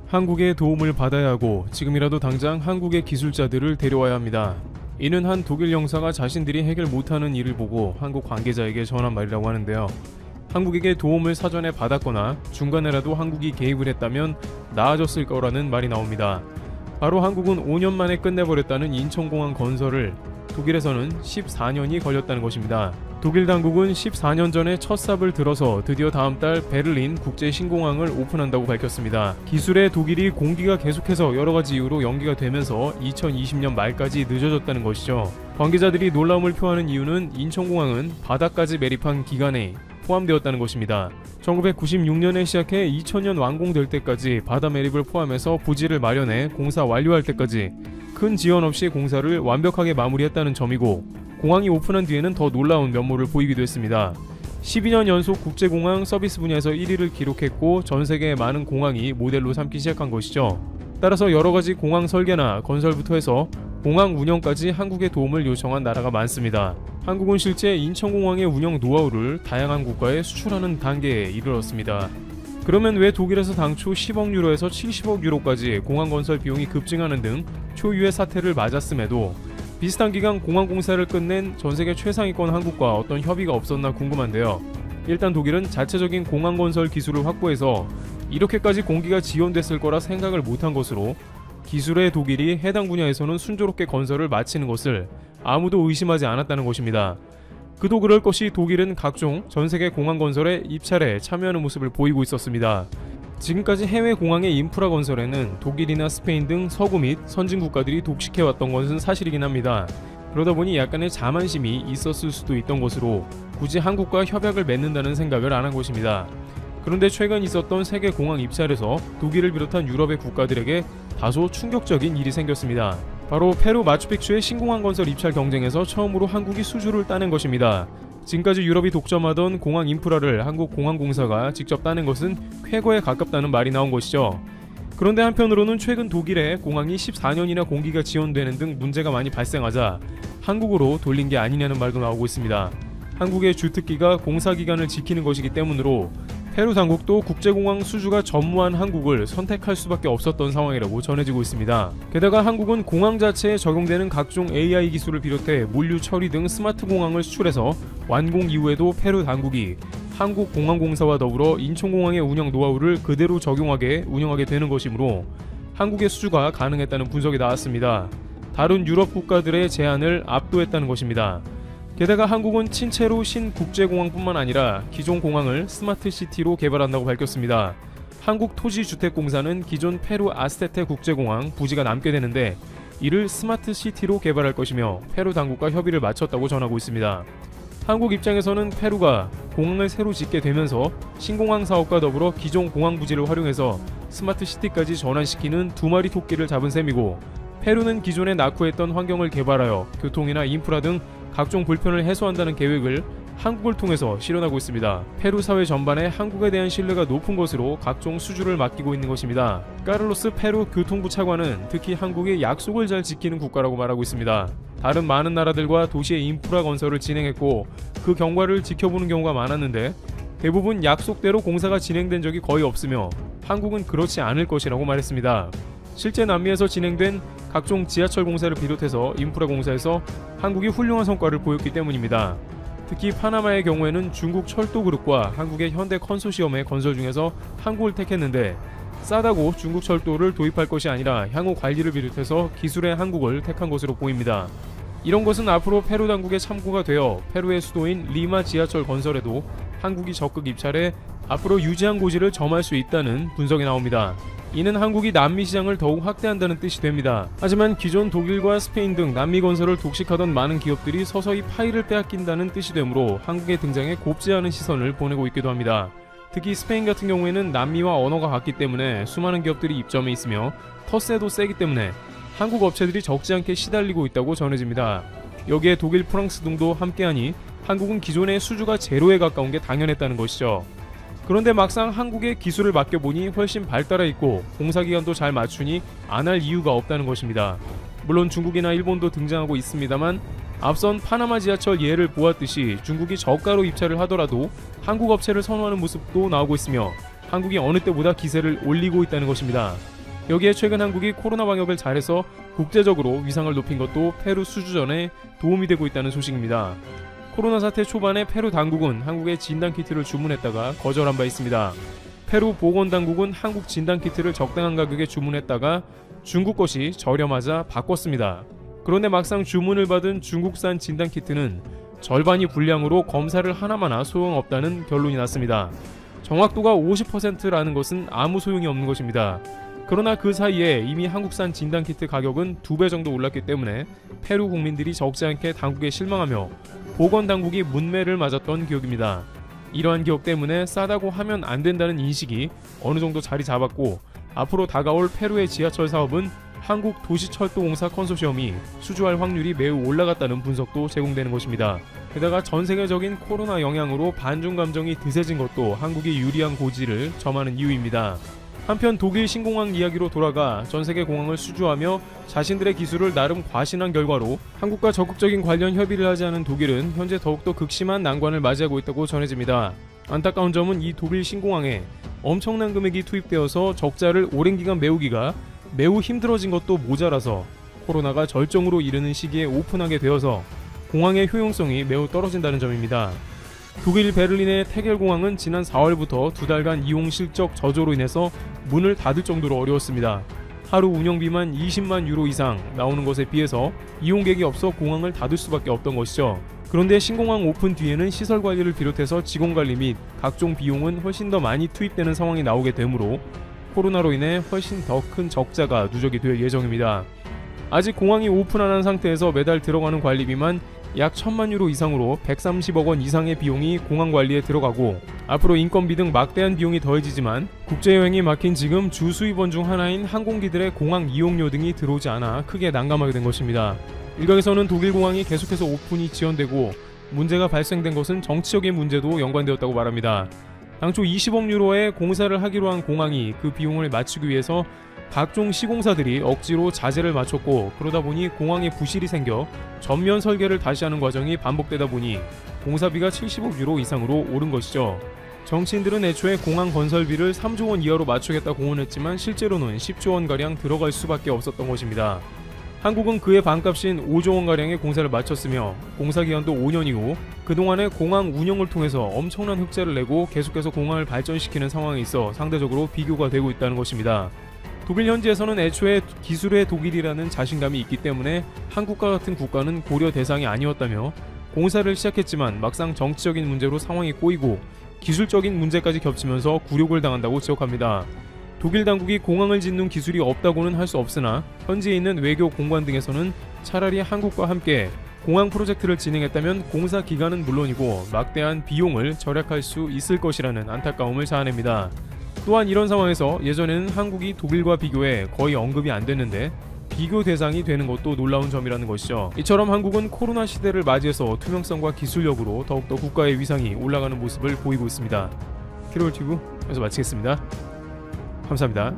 한국의 도움을 받아야 하고 지금이라도 당장 한국의 기술자들을 데려와야 합니다. 이는 한 독일 영사가 자신들이 해결 못하는 일을 보고 한국 관계자에게 전한 말이라고 하는데요. 한국에게 도움을 사전에 받았거나 중간에라도 한국이 개입을 했다면 나아졌을 거라는 말이 나옵니다. 바로 한국은 5년 만에 끝내버렸다는 인천공항 건설을 독일에서는 14년이 걸렸다는 것입니다. 독일 당국은 14년 전에 첫 삽을 들어서 드디어 다음 달 베를린 국제신공항을 오픈한다고 밝혔습니다. 기술의 독일이 공기가 계속해서 여러가지 이유로 연기가 되면서 2020년 말까지 늦어졌다는 것이죠. 관계자들이 놀라움을 표하는 이유는 인천공항은 바다까지 매립한 기간에 포함되었다는 것입니다. 1996년에 시작해 2000년 완공될 때까지 바다 매립을 포함해서 부지를 마련해 공사 완료할 때까지 큰 지연 없이 공사를 완벽하게 마무리했다는 점이고, 공항이 오픈한 뒤에는 더 놀라운 면모를 보이기도 했습니다. 12년 연속 국제공항 서비스 분야에서 1위를 기록했고 전 세계의 많은 공항이 모델로 삼기 시작한 것이죠. 따라서 여러가지 공항 설계나 건설부터 해서 공항 운영까지 한국의 도움을 요청한 나라가 많습니다. 한국은 실제 인천공항의 운영 노하우를 다양한 국가에 수출하는 단계에 이르렀습니다. 그러면 왜 독일에서 당초 10억 유로에서 70억 유로까지 공항 건설 비용이 급증하는 등 초유의 사태를 맞았음에도 비슷한 기간 공항 공사를 끝낸 전세계 최상위권 한국과 어떤 협의가 없었나 궁금한데요. 일단 독일은 자체적인 공항 건설 기술을 확보해서 이렇게까지 공기가 지연됐을 거라 생각을 못한 것으로 기술의 독일이 해당 분야에서는 순조롭게 건설을 마치는 것을 아무도 의심하지 않았다는 것입니다. 그도 그럴 것이 독일은 각종 전세계 공항 건설에 입찰에 참여하는 모습을 보이고 있었습니다. 지금까지 해외 공항의 인프라 건설에는 독일이나 스페인 등 서구 및 선진 국가들이 독식해왔던 것은 사실이긴 합니다. 그러다 보니 약간의 자만심이 있었을 수도 있던 것으로 굳이 한국과 협약을 맺는다는 생각을 안 한 것입니다. 그런데 최근 있었던 세계 공항 입찰에서 독일을 비롯한 유럽의 국가들에게 다소 충격적인 일이 생겼습니다. 바로 페루 마추픽추의 신공항 건설 입찰 경쟁에서 처음으로 한국이 수주를 따낸 것입니다. 지금까지 유럽이 독점하던 공항 인프라를 한국공항공사가 직접 따낸 것은 쾌거에 가깝다는 말이 나온 것이죠. 그런데 한편으로는 최근 독일의 공항이 14년이나 공기가 지연되는 등 문제가 많이 발생하자 한국으로 돌린 게 아니냐는 말도 나오고 있습니다. 한국의 주특기가 공사기간을 지키는 것이기 때문으로 페루 당국도 국제공항 수주가 전무한 한국을 선택할 수밖에 없었던 상황이라고 전해지고 있습니다. 게다가 한국은 공항 자체에 적용되는 각종 AI 기술을 비롯해 물류 처리 등 스마트 공항을 수출해서 완공 이후에도 페루 당국이 한국공항공사와 더불어 인천공항의 운영 노하우를 그대로 적용하게 운영하게 되는 것이므로 한국의 수주가 가능했다는 분석이 나왔습니다. 다른 유럽 국가들의 제안을 압도했다는 것입니다. 게다가 한국은 친채로 신국제공항뿐만 아니라 기존 공항을 스마트시티로 개발한다고 밝혔습니다. 한국토지주택공사는 기존 페루 아스테테 국제공항 부지가 남게 되는데 이를 스마트시티로 개발할 것이며 페루 당국과 협의를 마쳤다고 전하고 있습니다. 한국 입장에서는 페루가 공항을 새로 짓게 되면서 신공항 사업과 더불어 기존 공항 부지를 활용해서 스마트시티까지 전환시키는 두 마리 토끼를 잡은 셈이고, 페루는 기존에 낙후했던 환경을 개발하여 교통이나 인프라 등 각종 불편을 해소한다는 계획을 한국을 통해서 실현하고 있습니다. 페루 사회 전반에 한국에 대한 신뢰가 높은 것으로 각종 수주를 맡기고 있는 것입니다. 카를로스 페루 교통부 차관은 특히 한국이 약속을 잘 지키는 국가라고 말하고 있습니다. 다른 많은 나라들과 도시의 인프라 건설을 진행했고 그 경과를 지켜보는 경우가 많았는데 대부분 약속대로 공사가 진행된 적이 거의 없으며 한국은 그렇지 않을 것이라고 말했습니다. 실제 남미에서 진행된 각종 지하철 공사를 비롯해서 인프라 공사에서 한국이 훌륭한 성과를 보였기 때문입니다. 특히 파나마의 경우에는 중국 철도그룹과 한국의 현대 컨소시엄의 건설 중에서 한국을 택했는데 싸다고 중국 철도를 도입할 것이 아니라 향후 관리를 비롯해서 기술의 한국을 택한 것으로 보입니다. 이런 것은 앞으로 페루 당국의 참고가 되어 페루의 수도인 리마 지하철 건설에도 한국이 적극 입찰해 앞으로 유지한 고지를 점할 수 있다는 분석이 나옵니다. 이는 한국이 남미 시장을 더욱 확대한다는 뜻이 됩니다. 하지만 기존 독일과 스페인 등 남미 건설을 독식하던 많은 기업들이 서서히 파일을 빼앗긴다는 뜻이 되므로 한국의 등장에 곱지 않은 시선을 보내고 있기도 합니다. 특히 스페인 같은 경우에는 남미와 언어가 같기 때문에 수많은 기업들이 입점해 있으며 텃세도 세기 때문에 한국 업체들이 적지 않게 시달리고 있다고 전해집니다. 여기에 독일, 프랑스 등도 함께하니 한국은 기존의 수주가 제로에 가까운 게 당연했다는 것이죠. 그런데 막상 한국의 기술을 맡겨보니 훨씬 발달해 있고 공사기간도 잘 맞추니 안 할 이유가 없다는 것입니다. 물론 중국이나 일본도 등장하고 있습니다만 앞선 파나마 지하철 예를 보았듯이 중국이 저가로 입찰을 하더라도 한국 업체를 선호하는 모습도 나오고 있으며 한국이 어느 때보다 기세를 올리고 있다는 것입니다. 여기에 최근 한국이 코로나 방역을 잘해서 국제적으로 위상을 높인 것도 페루 수주전에 도움이 되고 있다는 소식입니다. 코로나 사태 초반에 페루 당국은 한국에 진단키트를 주문했다가 거절한 바 있습니다. 페루 보건당국은 한국 진단키트를 적당한 가격에 주문했다가 중국 것이 저렴하자 바꿨습니다. 그런데 막상 주문을 받은 중국산 진단키트는 절반이 불량으로 검사를 하나마나 소용없다는 결론이 났습니다. 정확도가 50%라는 것은 아무 소용이 없는 것입니다. 그러나 그 사이에 이미 한국산 진단키트 가격은 2배 정도 올랐기 때문에 페루 국민들이 적지 않게 당국에 실망하며 보건당국이 문매를 맞았던 기억입니다. 이러한 기억 때문에 싸다고 하면 안 된다는 인식이 어느 정도 자리 잡았고, 앞으로 다가올 페루의 지하철 사업은 한국도시철도공사 컨소시엄이 수주할 확률이 매우 올라갔다는 분석도 제공되는 것입니다. 게다가 전 세계적인 코로나 영향으로 반중 감정이 드세진 것도 한국이 유리한 고지를 점하는 이유입니다. 한편 독일 신공항 이야기로 돌아가 전 세계 공항을 수주하며 자신들의 기술을 나름 과신한 결과로 한국과 적극적인 관련 협의를 하지 않은 독일은 현재 더욱더 극심한 난관을 맞이하고 있다고 전해집니다. 안타까운 점은 이 독일 신공항에 엄청난 금액이 투입되어서 적자를 오랜 기간 메우기가 매우 힘들어진 것도 모자라서 코로나가 절정으로 이르는 시기에 오픈하게 되어서 공항의 효용성이 매우 떨어진다는 점입니다. 독일 베를린의 테겔공항은 지난 4월부터 2달간 이용 실적 저조로 인해서 문을 닫을 정도로 어려웠습니다. 하루 운영비만 20만 유로 이상 나오는 것에 비해서 이용객이 없어 공항을 닫을 수밖에 없던 것이죠. 그런데 신공항 오픈 뒤에는 시설 관리를 비롯해서 직원 관리 및 각종 비용은 훨씬 더 많이 투입되는 상황이 나오게 되므로 코로나로 인해 훨씬 더 큰 적자가 누적이 될 예정입니다. 아직 공항이 오픈 안 한 상태에서 매달 들어가는 관리비만 약 1,000만 유로 이상으로 130억 원 이상의 비용이 공항 관리에 들어가고, 앞으로 인건비 등 막대한 비용이 더해지지만 국제여행이 막힌 지금 주 수입원 중 하나인 항공기들의 공항 이용료 등이 들어오지 않아 크게 난감하게 된 것입니다. 일각에서는 독일 공항이 계속해서 오픈이 지연되고 문제가 발생된 것은 정치적인 문제도 연관되었다고 말합니다. 당초 20억 유로의 공사를 하기로 한 공항이 그 비용을 맞추기 위해서 각종 시공사들이 억지로 자재를 맞췄고, 그러다 보니 공항에 부실이 생겨 전면 설계를 다시 하는 과정이 반복되다 보니 공사비가 70억 유로 이상으로 오른 것이죠. 정치인들은 애초에 공항 건설비를 3조 원 이하로 맞추겠다 공언했지만 실제로는 10조 원가량 들어갈 수밖에 없었던 것입니다. 한국은 그의 반값인 5조 원가량의 공사를 마쳤으며 공사기간도 5년 이후 그동안의 공항 운영을 통해서 엄청난 흑자를 내고 계속해서 공항을 발전시키는 상황에 있어 상대적으로 비교가 되고 있다는 것입니다. 독일 현지에서는 애초에 기술의 독일이라는 자신감이 있기 때문에 한국과 같은 국가는 고려 대상이 아니었다며 공사를 시작했지만 막상 정치적인 문제로 상황이 꼬이고 기술적인 문제까지 겹치면서 굴욕을 당한다고 지적합니다. 독일 당국이 공항을 짓는 기술이 없다고는 할 수 없으나 현지에 있는 외교 공관 등에서는 차라리 한국과 함께 공항 프로젝트를 진행했다면 공사 기간은 물론이고 막대한 비용을 절약할 수 있을 것이라는 안타까움을 자아냅니다. 또한 이런 상황에서 예전에는 한국이 독일과 비교해 거의 언급이 안 됐는데 비교 대상이 되는 것도 놀라운 점이라는 것이죠. 이처럼 한국은 코로나 시대를 맞이해서 투명성과 기술력으로 더욱더 국가의 위상이 올라가는 모습을 보이고 있습니다. 키로울튜브 여기서 마치겠습니다. 감사합니다.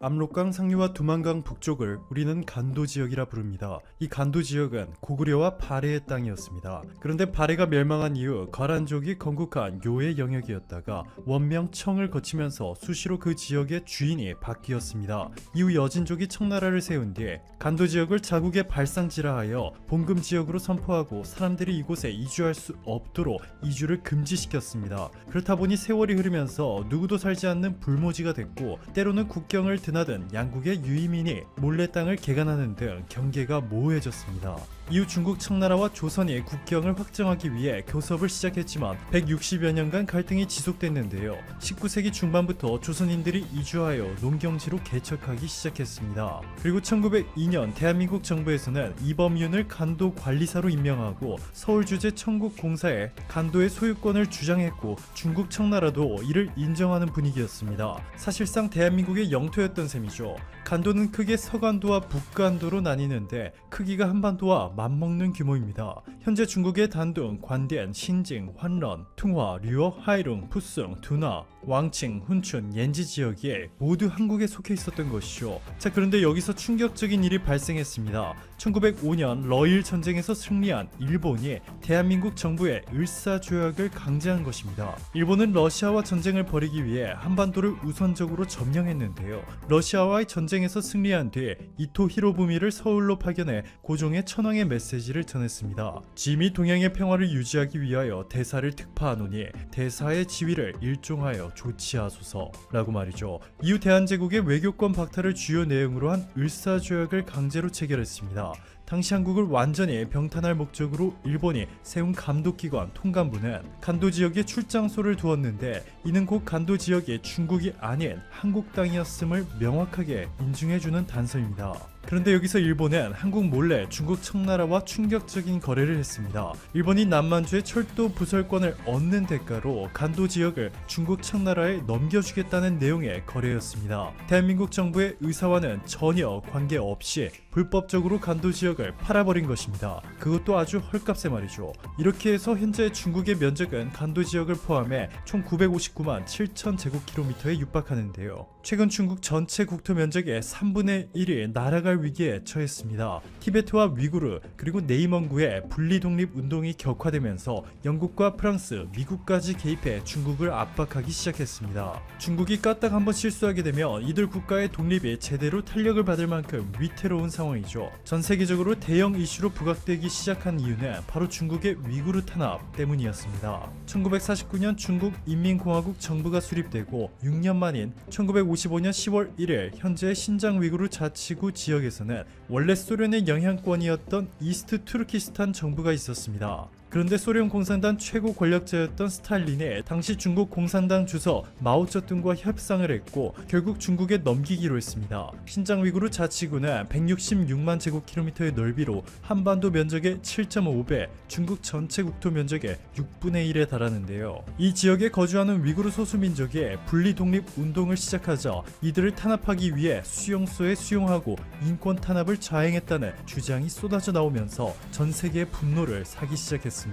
압록강 상류와 두만강 북쪽을 우리는 간도 지역이라 부릅니다. 이 간도 지역은 고구려와 발해의 땅이었습니다. 그런데 발해가 멸망한 이후 거란족이 건국한 요의 영역이었다가 원명 청을 거치면서 수시로 그 지역의 주인이 바뀌었습니다. 이후 여진족이 청나라를 세운 뒤 간도 지역을 자국의 발상지라 하여 봉금 지역으로 선포하고 사람들이 이곳에 이주할 수 없도록 이주를 금지시켰습니다. 그렇다 보니 세월이 흐르면서 누구도 살지 않는 불모지가 됐고, 때로는 국경을 드나든 양국의 유이민이 몰래 땅을 개간하는 등 경계가 모호해졌습니다. 이후 중국 청나라와 조선이 국경을 확정하기 위해 교섭을 시작했지만 160여 년간 갈등이 지속됐는데요. 19세기 중반부터 조선인들이 이주하여 농경지로 개척하기 시작했습니다. 그리고 1902년 대한민국 정부에서는 이범윤을 간도 관리사로 임명하고 서울주재 청국공사에 간도의 소유권을 주장했고, 중국 청나라도 이를 인정하는 분위기였습니다. 사실상 대한민국의 영토였던 셈이죠. 간도는 크게 서간도와 북간도로 나뉘는데 크기가 한반도와 맞먹는 규모입니다. 현재 중국의 단둥, 관덴, 신징, 환런, 퉁화, 류어, 하이룽, 푸승, 두나, 왕칭, 훈춘, 옌지 지역이 모두 한국에 속해 있었던 것이죠. 자, 그런데 여기서 충격적인 일이 발생했습니다. 1905년 러일 전쟁에서 승리한 일본이 대한민국 정부의 을사조약을 강제한 것입니다. 일본은 러시아와 전쟁을 벌이기 위해 한반도를 우선적으로 점령했는데요. 러시아와의 전쟁에서 승리한 뒤 이토 히로부미를 서울로 파견해 고종의 천황의 메시지를 전했습니다. 짐이 동양의 평화를 유지하기 위하여 대사를 특파하노니 대사의 지위를 일종하여 조치하소서 라고 말이죠. 이후 대한제국의 외교권 박탈을 주요 내용으로 한 을사조약을 강제로 체결했습니다. 당시 한국을 완전히 병탄할 목적으로 일본이 세운 감독기관 통감부는 간도 지역에 출장소를 두었는데 이는 곧 간도 지역이 중국이 아닌 한국 땅이었음을 명확하게 인증해주는 단서입니다. 그런데 여기서 일본은 한국 몰래 중국 청나라와 충격적인 거래를 했습니다. 일본이 남만주의 철도 부설권을 얻는 대가로 간도 지역을 중국 청나라에 넘겨주겠다는 내용의 거래였습니다. 대한민국 정부의 의사와는 전혀 관계없이 불법적으로 간도 지역을 팔아버린 것입니다. 그것도 아주 헐값에 말이죠. 이렇게 해서 현재 중국의 면적은 간도 지역을 포함해 총 959만 7천 제곱킬로미터에 육박하는데요. 최근 중국 전체 국토 면적의 3분의 1이 날아갈 위기에 처했습니다. 티베트와 위구르 그리고 네이멍구의 분리독립 운동이 격화되면서 영국과 프랑스, 미국까지 개입해 중국을 압박하기 시작했습니다. 중국이 까딱 한번 실수하게 되면 이들 국가의 독립이 제대로 탄력을 받을 만큼 위태로운 상황이죠. 전 세계적으로 대형 이슈로 부각되기 시작한 이유는 바로 중국의 위구르 탄압 때문이었습니다. 1949년 중국 인민공화국 정부가 수립되고 6년 만인 1955년 10월 1일 현재 신장 위구르 자치구 지역에서는 원래 소련의 영향권이었던 이스트 투르키스탄 정부가 있었습니다. 그런데 소련 공산당 최고 권력자였던 스탈린이 당시 중국 공산당 주석 마오쩌둥과 협상을 했고 결국 중국에 넘기기로 했습니다. 신장 위구르 자치구는 166만 제곱킬로미터의 넓이로 한반도 면적의 7.5배, 중국 전체 국토 면적의 6분의 1에 달하는데요. 이 지역에 거주하는 위구르 소수민족이 분리독립 운동을 시작하자 이들을 탄압하기 위해 수용소에 수용하고 인권 탄압을 자행했다는 주장이 쏟아져 나오면서 전 세계의 분노를 사기 시작했습니다.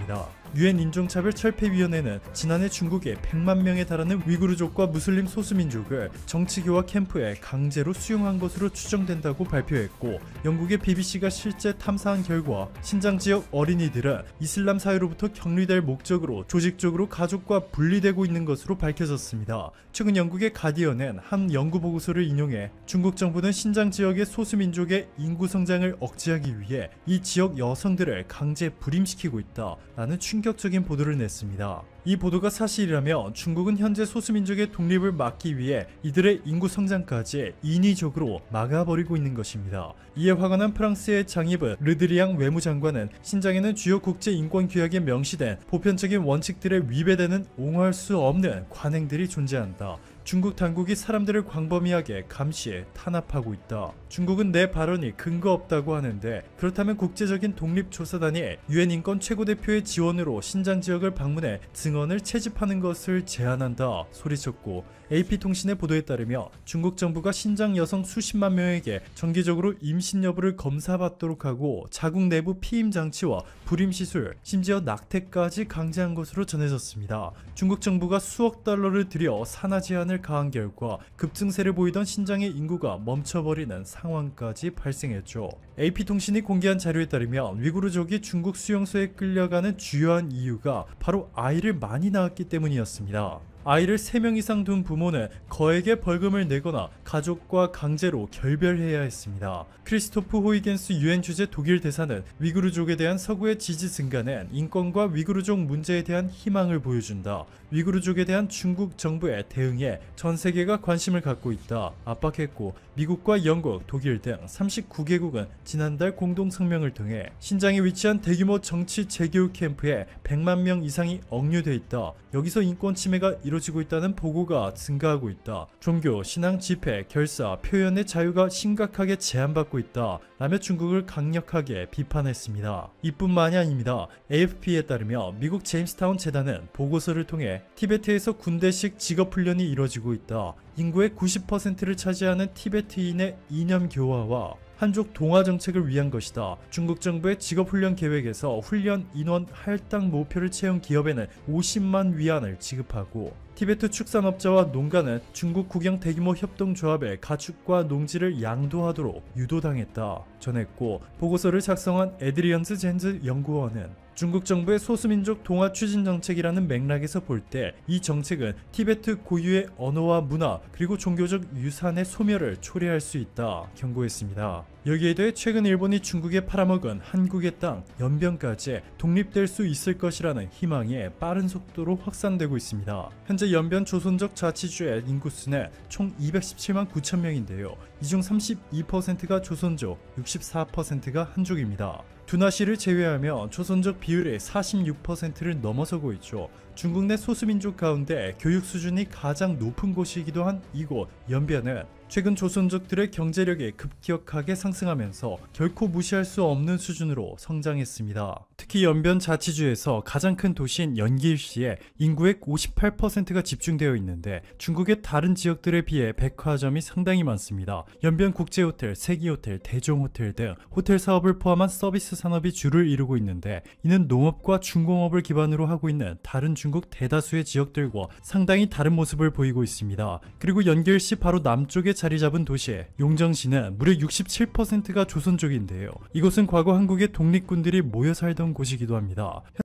유엔 인종차별철폐위원회는 지난해 중국에 100만 명에 달하는 위구르족과 무슬림 소수민족을 정치교화 캠프에 강제로 수용한 것으로 추정된다고 발표했고 영국의 BBC가 실제 탐사한 결과 신장 지역 어린이들은 이슬람 사회로부터 격리될 목적으로 조직적으로 가족과 분리되고 있는 것으로 밝혀졌습니다. 최근 영국의 가디언은 한 연구 보고서를 인용해 중국 정부는 신장 지역의 소수민족의 인구 성장을 억제하기 위해 이 지역 여성들을 강제 불임시키고 있다 라는 충격적인 보도를 냈습니다. 이 보도가 사실이라면 중국은 현재 소수민족의 독립을 막기 위해 이들의 인구 성장까지 인위적으로 막아버리고 있는 것입니다. 이에 화가 난 프랑스의 장이브 르드리앙 외무장관은 신장에는 주요 국제인권규약에 명시된 보편적인 원칙들에 위배되는 옹호할 수 없는 관행들이 존재한다. 중국 당국이 사람들을 광범위하게 감시해 탄압하고 있다. 중국은 내 발언이 근거 없다고 하는데 그렇다면 국제적인 독립조사단이 유엔 인권 최고대표의 지원으로 신장 지역을 방문해 증언을 채집하는 것을 제안한다 소리쳤고 AP통신의 보도에 따르면 중국 정부가 신장 여성 수십만 명에게 정기적으로 임신 여부를 검사받도록 하고 자국 내부 피임 장치와 불임 시술, 심지어 낙태까지 강제한 것으로 전해졌습니다. 중국 정부가 수억 달러를 들여 산하 제한을 가한 결과 급증세를 보이던 신장의 인구가 멈춰버리는 상황까지 발생했죠. AP통신이 공개한 자료에 따르면 위구르족이 중국 수용소에 끌려가는 주요한 이유가 바로 아이를 많이 낳았기 때문이었습니다. 아이를 3명 이상 둔 부모는 거액의 벌금을 내거나 가족과 강제로 결별해야 했습니다. 크리스토프 호이겐스 유엔 주재 독일 대사는 위구르족에 대한 서구의 지지 증가는 인권과 위구르족 문제에 대한 희망을 보여준다. 위구르족에 대한 중국 정부의 대응에 전 세계가 관심을 갖고 있다. 압박했고 미국과 영국, 독일 등 39개국은 지난달 공동 성명을 통해 신장에 위치한 대규모 정치 재교육 캠프에 100만 명 이상이 억류돼 있다. 여기서 인권 침해가 이루어지고 있다는 보고가 증가하고 있다. 종교, 신앙, 집회, 결사, 표현의 자유가 심각하게 제한받고 있다. 라며 중국을 강력하게 비판했습니다. 이뿐만이 아닙니다. AFP에 따르면 미국 제임스타운 재단은 보고서를 통해 티베트에서 군대식 직업훈련이 이루어지고 있다. 인구의 90%를 차지하는 티베트인의 이념 교화와 한족 동화 정책을 위한 것이다. 중국 정부의 직업훈련 계획에서 훈련 인원 할당 목표를 채운 기업에는 50만 위안을 지급하고 티베트 축산업자와 농가는 중국 국영 대규모 협동조합의 가축과 농지를 양도하도록 유도당했다 전했고, 보고서를 작성한 에드리언즈 젠즈 연구원은 중국 정부의 소수민족 동화 추진 정책이라는 맥락에서 볼 때 이 정책은 티베트 고유의 언어와 문화 그리고 종교적 유산의 소멸을 초래할 수 있다 경고했습니다. 여기에 대해 최근 일본이 중국에 팔아먹은 한국의 땅 연변까지 독립될 수 있을 것이라는 희망이 빠른 속도로 확산되고 있습니다. 현재 연변 조선족 자치주의 인구수는 총 217만 9천 명인데요. 이 중 32%가 조선족, 64%가 한족입니다. 두나시를 제외하면 조선족 비율이 46%를 넘어서고 있죠. 중국 내 소수민족 가운데 교육 수준이 가장 높은 곳이기도 한 이곳 연변은 최근 조선족들의 경제력이 급격하게 상승하면서 결코 무시할 수 없는 수준으로 성장했습니다. 특히 연변 자치주에서 가장 큰 도시인 연길시에 인구의 58%가 집중되어 있는데 중국의 다른 지역들에 비해 백화점이 상당히 많습니다. 연변 국제호텔, 세기호텔, 대종호텔 등 호텔 사업을 포함한 서비스 산업이 주를 이루고 있는데, 이는 농업과 중공업을 기반으로 하고 있는 다른 중국 대다수의 지역들과 상당히 다른 모습을 보이고 있습니다. 그리고 연길시 바로 남쪽에 자리 잡은 도시 용정시는 무려 67%가 조선족인데요. 이곳은 과거 한국의 독립군들이 모여 살던 곳이기도 합니다.